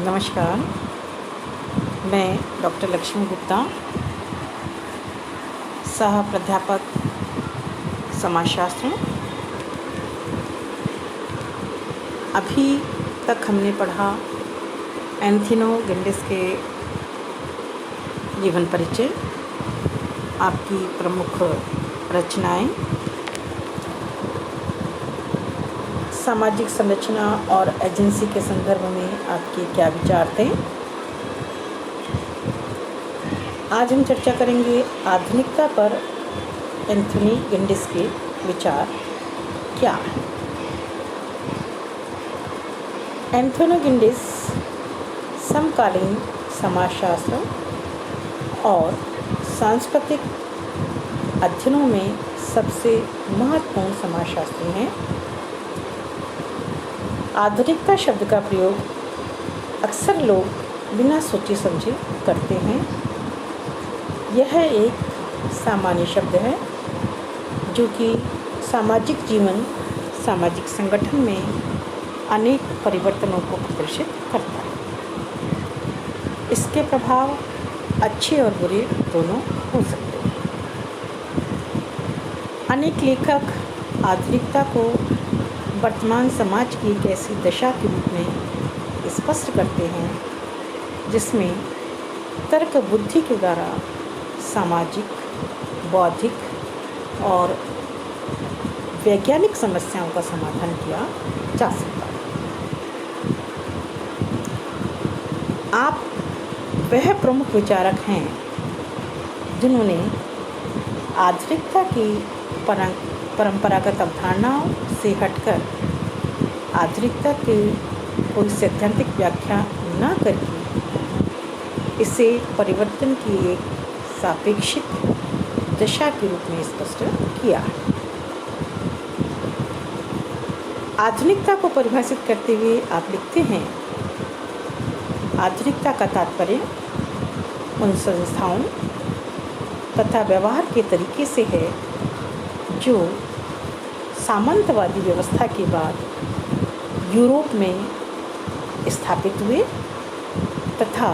नमस्कार। मैं डॉक्टर लक्ष्मी गुप्ता, सह प्राध्यापक समाजशास्त्र। अभी तक हमने पढ़ा एंथोनी गिंडिस के जीवन परिचय, आपकी प्रमुख रचनाएं, सामाजिक संरचना और एजेंसी के संदर्भ में आपके क्या विचार थे। आज हम चर्चा करेंगे आधुनिकता पर एंथोनी गिंडिस के विचार क्या है। एंथोनी गिंडिस समकालीन समाजशास्त्र और सांस्कृतिक अध्ययनों में सबसे महत्वपूर्ण समाजशास्त्री हैं। आधुनिकता शब्द का प्रयोग अक्सर लोग बिना सोचे समझे करते हैं। यह एक सामान्य शब्द है जो कि सामाजिक जीवन, सामाजिक संगठन में अनेक परिवर्तनों को प्रदर्शित करता है। इसके प्रभाव अच्छे और बुरे दोनों हो सकते हैं। अनेक लेखक आधुनिकता को वर्तमान समाज की एक ऐसी दशा के रूप में स्पष्ट करते हैं जिसमें तर्क बुद्धि के द्वारा सामाजिक, बौद्धिक और वैज्ञानिक समस्याओं का समाधान किया जा सकता है। आप वह प्रमुख विचारक हैं जिन्होंने आधुनिकता की परंपरागत अवधारणाओं से हटकर आधुनिकता की कोई सैद्धांतिक व्याख्या न करके इसे परिवर्तन की एक सापेक्षिक दशा के रूप में स्पष्ट किया है। आधुनिकता को परिभाषित करते हुए आप लिखते हैं, आधुनिकता का तात्पर्य उन संस्थाओं तथा व्यवहार के तरीके से है जो सामंतवादी व्यवस्था के बाद यूरोप में स्थापित हुए तथा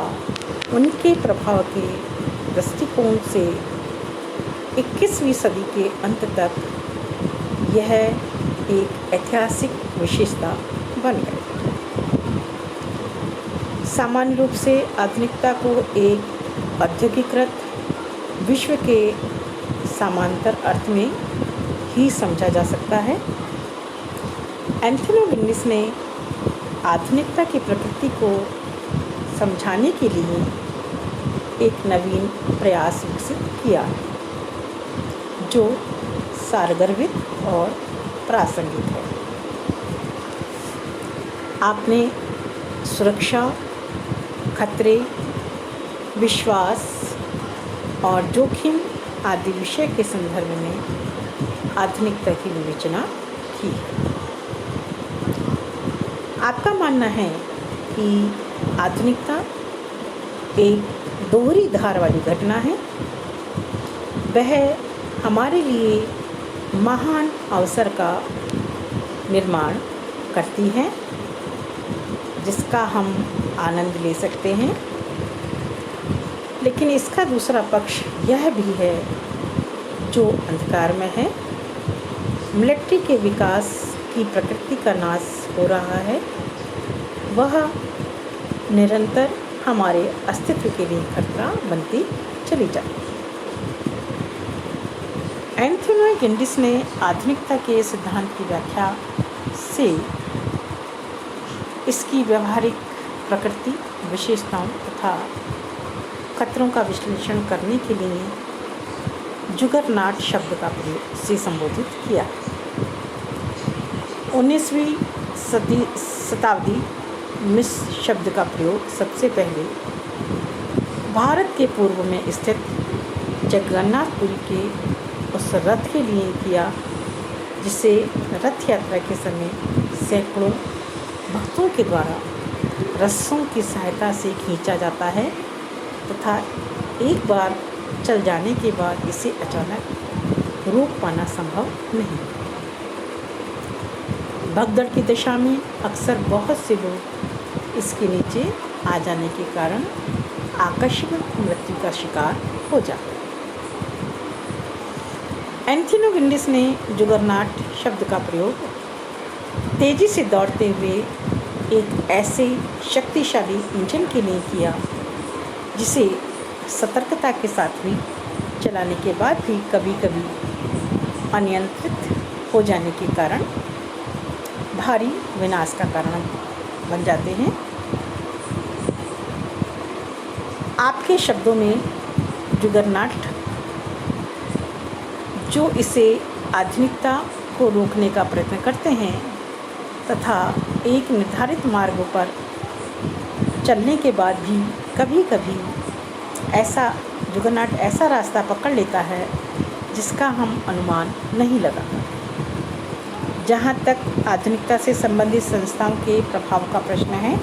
उनके प्रभाव के दृष्टिकोण से 21वीं सदी के अंत तक यह एक ऐतिहासिक विशेषता बन गई। सामान्य रूप से आधुनिकता को एक औद्योगिकृत विश्व के समांतर अर्थ में ही समझा जा सकता है। एंथोनी गिंडिस ने आधुनिकता की प्रकृति को समझाने के लिए एक नवीन प्रयास विकसित किया जो सारगर्भित और प्रासंगिक है। आपने सुरक्षा, खतरे, विश्वास और जोखिम आदि विषय के संदर्भ में आधुनिकता की विवेचना की है। आपका मानना है कि आधुनिकता एक दोहरी धार वाली घटना है। वह हमारे लिए महान अवसर का निर्माण करती है जिसका हम आनंद ले सकते हैं, लेकिन इसका दूसरा पक्ष यह भी है जो अंधकार में है। मिलिट्री के विकास की प्रकृति का नाश हो रहा है। वह निरंतर हमारे अस्तित्व के लिए खतरा बनती चली जाती है। एंथोनी गिंडिस ने आधुनिकता के सिद्धांत की व्याख्या से इसकी व्यवहारिक प्रकृति, विशेषताओं तथा खतरों का विश्लेषण करने के लिए जुगरनॉट शब्द का प्रयोग से संबोधित किया। 19वीं शताब्दी में इस शब्द का प्रयोग सबसे पहले भारत के पूर्व में स्थित जगन्नाथपुरी के उस रथ के लिए किया जिसे रथ यात्रा के समय सैकड़ों भक्तों के द्वारा रस्सों की सहायता से खींचा जाता है तथा एक बार चल जाने के बाद इसे अचानक रोक पाना संभव नहीं। भगदड़ की दशा में अक्सर बहुत से लोग इसके नीचे आ जाने के कारण आकस्मिक मृत्यु का शिकार हो जाते हैं। एंथोनी गिंडिस ने जुगरनॉट शब्द का प्रयोग तेजी से दौड़ते हुए एक ऐसे शक्तिशाली इंजन के लिए किया जिसे सतर्कता के साथ भी चलाने के बाद भी कभी कभी अनियंत्रित हो जाने के कारण भारी विनाश का कारण बन जाते हैं। आपके शब्दों में जुगरनॉट जो इसे आधुनिकता को रोकने का प्रयत्न करते हैं तथा एक निर्धारित मार्ग पर चलने के बाद भी कभी कभी जुगरनॉट ऐसा रास्ता पकड़ लेता है जिसका हम अनुमान नहीं लगा। जहाँ तक आधुनिकता से संबंधित संस्थाओं के प्रभाव का प्रश्न है,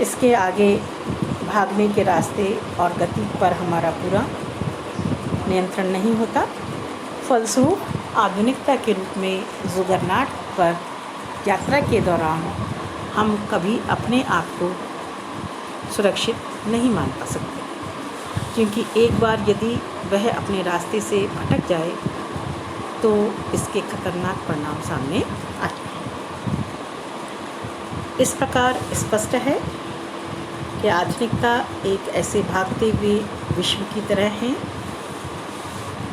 इसके आगे भागने के रास्ते और गति पर हमारा पूरा नियंत्रण नहीं होता। फलस्वरूप आधुनिकता के रूप में जुगरनॉट पर यात्रा के दौरान हम कभी अपने आप को सुरक्षित नहीं मान पा सकते, क्योंकि एक बार यदि वह अपने रास्ते से भटक जाए तो इसके खतरनाक परिणाम सामने आते हैं। इस प्रकार स्पष्ट है कि आधुनिकता एक ऐसे भागते हुए विश्व की तरह है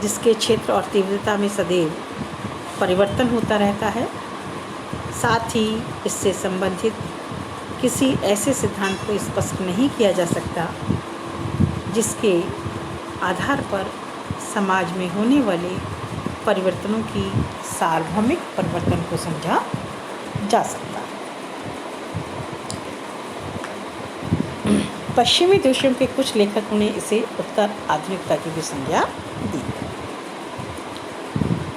जिसके क्षेत्र और तीव्रता में सदैव परिवर्तन होता रहता है। साथ ही इससे संबंधित किसी ऐसे सिद्धांत को स्पष्ट नहीं किया जा सकता जिसके आधार पर समाज में होने वाले परिवर्तनों की सार्वभौमिक परिवर्तन को समझा जा सकता है। पश्चिमी देशों के कुछ लेखकों ने इसे उत्तर आधुनिकता की भी संज्ञा दी।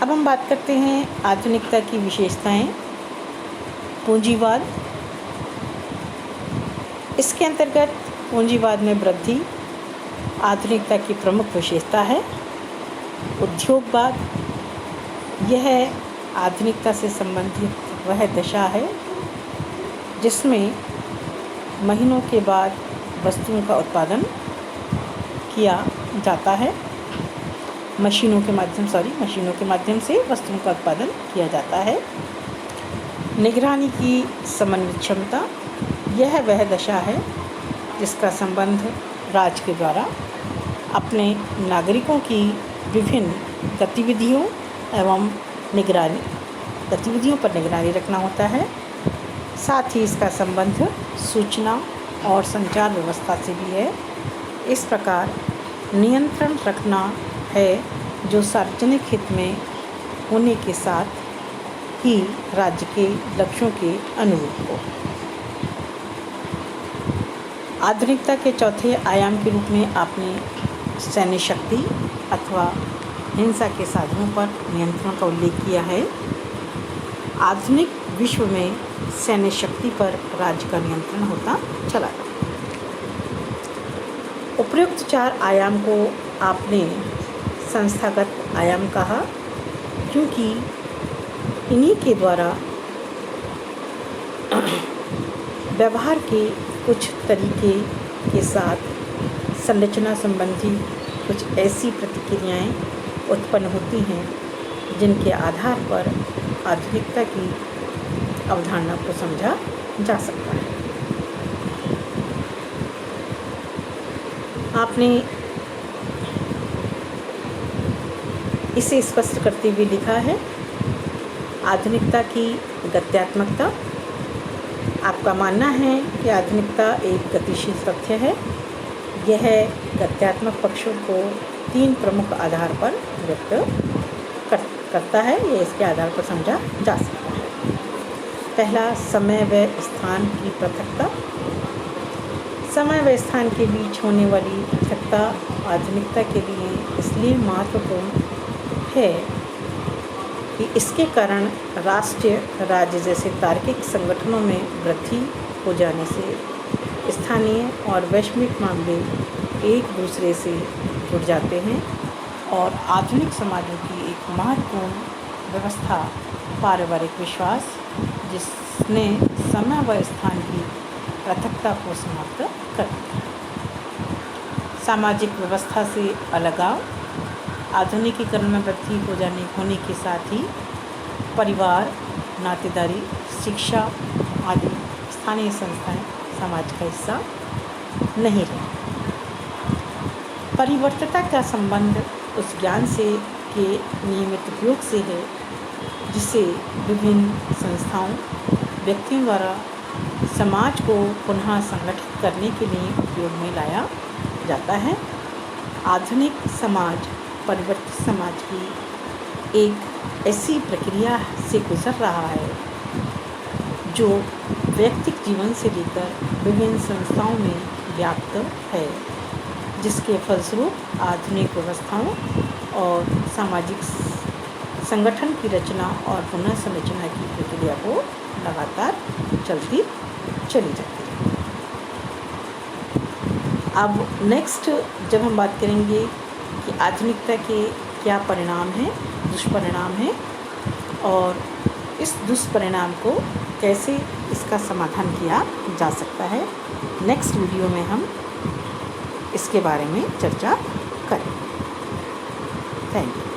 अब हम बात करते हैं आधुनिकता की विशेषताएं। पूंजीवाद, इसके अंतर्गत पूंजीवाद में वृद्धि आधुनिकता की प्रमुख विशेषता है। उद्योगवाद, यह आधुनिकता से संबंधित वह दशा है जिसमें महीनों के बाद वस्तुओं का उत्पादन किया जाता है। मशीनों के माध्यम से वस्तुओं का उत्पादन किया जाता है। निगरानी की समन्वित क्षमता, यह वह दशा है जिसका संबंध राज्य के द्वारा अपने नागरिकों की विभिन्न गतिविधियों पर निगरानी रखना होता है। साथ ही इसका संबंध सूचना और संचार व्यवस्था से भी है। इस प्रकार नियंत्रण रखना है जो सार्वजनिक हित में होने के साथ ही राज्य के लक्ष्यों के अनुरूप हो। आधुनिकता के चौथे आयाम के रूप में आपने सैन्य शक्ति अथवा हिंसा के साधनों पर नियंत्रण का उल्लेख किया है। आधुनिक विश्व में सैन्य शक्ति पर राज्य का नियंत्रण होता चला गया। उपयुक्त चार आयाम को आपने संस्थागत आयाम कहा, क्योंकि इन्हीं के द्वारा व्यवहार के कुछ तरीके के साथ संरचना संबंधी कुछ ऐसी प्रतिक्रियाएं उत्पन्न होती हैं जिनके आधार पर आधुनिकता की अवधारणा को समझा जा सकता है। आपने इसे स्पष्ट करते हुए लिखा है, आधुनिकता की गत्यात्मकता। आपका मानना है कि आधुनिकता एक गतिशील तथ्य है। यह गत्यात्मक पक्षों को तीन प्रमुख आधार पर व्यक्त करता है। यह इसके आधार पर समझा जा सकता है। पहला, समय व स्थान की पृथकता। समय व स्थान के बीच होने वाली पृथकता आधुनिकता के लिए इसलिए महत्वपूर्ण है कि इसके कारण राष्ट्रीय राज्य जैसे तार्किक संगठनों में वृद्धि हो जाने से स्थानीय और वैश्विक मामले एक दूसरे से जुड़ जाते हैं और आधुनिक समाजों की एक महत्वपूर्ण व्यवस्था पारिवारिक विश्वास, जिसने समय व स्थान की पृथकता को समाप्त कर दिया। सामाजिक व्यवस्था से अलगाव, आधुनिकीकरण में वृद्धि होने के साथ ही परिवार, नातेदारी, शिक्षा आदि स्थानीय संस्थाएं समाज का हिस्सा नहीं रही। परिवर्तिता का संबंध उस ज्ञान से के नियमित उपयोग से है जिसे विभिन्न संस्थाओं, व्यक्तियों द्वारा समाज को पुनः संगठित करने के लिए उपयोग में लाया जाता है। आधुनिक समाज परिवर्तित समाज की एक ऐसी प्रक्रिया से गुजर रहा है जो व्यक्तिगत जीवन से लेकर विभिन्न संस्थाओं में व्याप्त है, जिसके फलस्वरूप आधुनिक व्यवस्थाओं और सामाजिक संगठन की रचना और पुनः संरचना की प्रक्रिया को लगातार चलती चली जाती है। अब नेक्स्ट जब हम बात करेंगे कि आधुनिकता के क्या परिणाम हैं, दुष्परिणाम हैं, और इस दुष्परिणाम को कैसे इसका समाधान किया जा सकता है, नेक्स्ट वीडियो में हम इसके बारे में चर्चा करेंगे। Thank you.